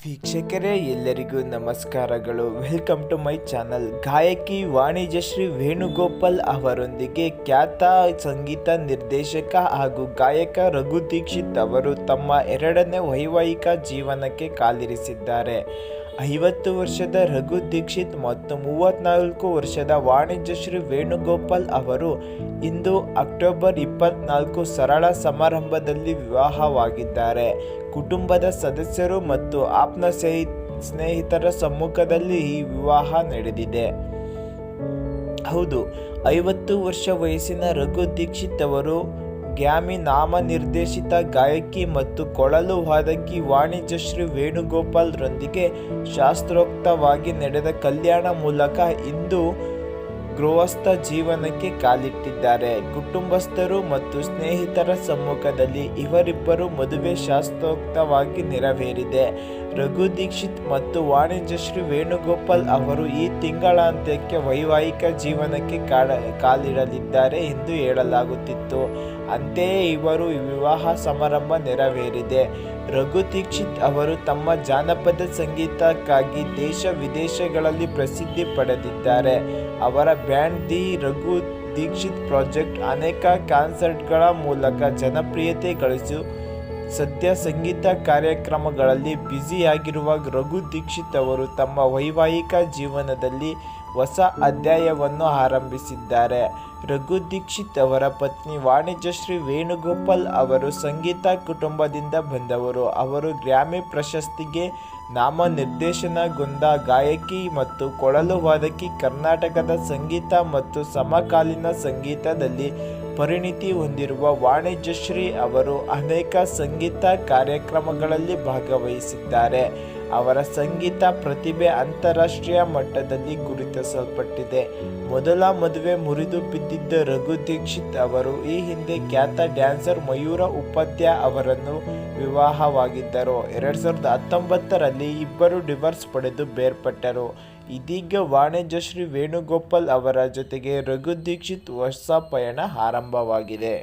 ವೀಕ್ಷಕರೇ, ಎಲ್ಲರಿಗೂ ನಮಸ್ಕಾರಗಳು. Welcome to my channel. ಗಾಯಕಿ ವಾಣಿಜ್ಯಶ್ರೀ ವೇಣುಗೋಪಾಲ್ ಅವರೊಂದಿಗೆ ಖ್ಯಾತ ಸಂಗೀತ ನಿರ್ದೇಶಕ ಹಾಗೂ ಗಾಯಕ ರಘು ದೀಕ್ಷಿತ್ ಅವರು ತಮ್ಮ ಎರಡನೇ ವೈವಾಹಿಕ ಜೀವನಕ್ಕೆ ಕಾಲಿರಿಸಿದ್ದಾರೆ. 50 ವರ್ಷದ ರಘು ದೀಕ್ಷಿತ್ ಮತ್ತು 34 ವರ್ಷದ ವಾಣಿಜ್ಯಶ್ರೀ ವೇಣುಗೋಪಾಲ್ ಅವರು ಇಂದು ಅಕ್ಟೋಬರ್ 24 ಸರಳ ಸಮಾರಂಭದಲ್ಲಿ ವಿವಾಹವಾಗಿದ್ದಾರೆ. ಕುಟುಂಬದ ಸದಸ್ಯರು ಮತ್ತು ಆಪ್ತ ಸ್ನೇಹಿತರ ಸಮ್ಮುಖದಲ್ಲಿ ಈ ವಿವಾಹ ನಡೆದಿದೆ. ಹೌದು, 50 ವರ್ಷ ವಯಸ್ಸಿನ ರಘು ದೀಕ್ಷಿತ್ ಅವರು ಗ್ರಾಮಿ ನಾಮನಿರ್ದೇಶಿತ ಗಾಯಕಿ ಮತ್ತು ಕೊಳಲು ವಾದಕಿ ವಾಣಿಜ್ಯಶ್ರೀ ವೇಣುಗೋಪಾಲ್ ರೊಂದಿಗೆ ಶಾಸ್ತ್ರೋಕ್ತವಾಗಿ ನಡೆದ ಕಲ್ಯಾಣ ಮೂಲಕ ಇಂದು ಗೃಹಸ್ಥ ಜೀವನಕ್ಕೆ ಕಾಲಿಟ್ಟಿದ್ದಾರೆ. ಕುಟುಂಬಸ್ಥರು ಮತ್ತು ಸ್ನೇಹಿತರ ಸಮ್ಮುಖದಲ್ಲಿ ಇವರಿಬ್ಬರು ಮದುವೆ ಶಾಸ್ತ್ರೋಕ್ತವಾಗಿ ನೆರವೇರಿದೆ. ರಘು ದೀಕ್ಷಿತ್ ಮತ್ತು ವಾಣಿಜ್ಯಶ್ರೀ ವೇಣುಗೋಪಾಲ್ ಅವರು ಈ ತಿಂಗಳಾಂತ್ಯಕ್ಕೆ ವೈವಾಹಿಕ ಜೀವನಕ್ಕೆ ಕಾಲಿಡಲಿದ್ದಾರೆ ಎಂದು ಹೇಳಲಾಗುತ್ತಿತ್ತು. ಅಂತೆಯೇ ಇವರು ವಿವಾಹ ಸಮಾರಂಭ ನೆರವೇರಿದೆ. ರಘು ದೀಕ್ಷಿತ್ ಅವರು ತಮ್ಮ ಜಾನಪದ ಸಂಗೀತಕ್ಕಾಗಿ ದೇಶ ವಿದೇಶಗಳಲ್ಲಿ ಪ್ರಸಿದ್ಧಿ ಪಡೆದಿದ್ದಾರೆ. ಅವರ band the Raghu Dixit project ಅನೇಕ ಕಾನ್ಸರ್ಟ್ಗಳ ಮೂಲಕ ಜನಪ್ರಿಯತೆ ಗಳಿಸಿ ಸದ್ಯ ಸಂಗೀತ ಕಾರ್ಯಕ್ರಮಗಳಲ್ಲಿ ಬ್ಯುಸಿಯಾಗಿರುವ ರಘು ದೀಕ್ಷಿತ್ ಅವರು ತಮ್ಮ ವೈವಾಹಿಕ ಜೀವನದಲ್ಲಿ ಹೊಸ ಅಧ್ಯಾಯವನ್ನು ಆರಂಭಿಸಿದ್ದಾರೆ. ರಘು ದೀಕ್ಷಿತ್ ಅವರ ಪತ್ನಿ ವಾಣಿಜ್ಯಶ್ರೀ ವೇಣುಗೋಪಾಲ್ ಅವರು ಸಂಗೀತ ಕುಟುಂಬದಿಂದ ಬಂದವರು. ಅವರು ಗ್ರಾಮಿ ಪ್ರಶಸ್ತಿಗೆ ನಾಮನಿರ್ದೇಶನಗೊಂಡ ಗಾಯಕಿ ಮತ್ತು ಕೊಳಲು ವಾದಕಿ. ಕರ್ನಾಟಕದ ಸಂಗೀತ ಮತ್ತು ಸಮಕಾಲೀನ ಸಂಗೀತದಲ್ಲಿ ಪರಿಣಿತಿ ಹೊಂದಿರುವ ವಾಣಿಜ್ಯಶ್ರೀ ಅವರು ಅನೇಕ ಸಂಗೀತ ಕಾರ್ಯಕ್ರಮಗಳಲ್ಲಿ ಭಾಗವಹಿಸಿದ್ದಾರೆ. ಅವರ ಸಂಗೀತ ಪ್ರತಿಭೆ ಅಂತಾರಾಷ್ಟ್ರೀಯ ಮಟ್ಟದಲ್ಲಿ ಗುರುತಿಸಲ್ಪಟ್ಟಿದೆ. ಮೊದಲ ಮದುವೆ ಮುರಿದು ಬಿದ್ದಿದ್ದ ರಘು ದೀಕ್ಷಿತ್ ಅವರು ಈ ಹಿಂದೆ ಖ್ಯಾತ ಡ್ಯಾನ್ಸರ್ ಮಯೂರ ಉಪಾಧ್ಯಾಯ ಅವರನ್ನು ವಿವಾಹವಾಗಿದ್ದರು. 2019ರಲ್ಲಿ ಇಬ್ಬರು ಡಿವೋರ್ಸ್ ಪಡೆದು ಬೇರ್ಪಟ್ಟರು. ಇದೀಗ ವಾಣಿಜ್ಯಶ್ರೀ ವೇಣುಗೋಪಾಲ್ ಅವರ ಜೊತೆಗೆ ರಘು ದೀಕ್ಷಿತ್ ಹೊಸ ಪಯಣ ಆರಂಭವಾಗಿದೆ.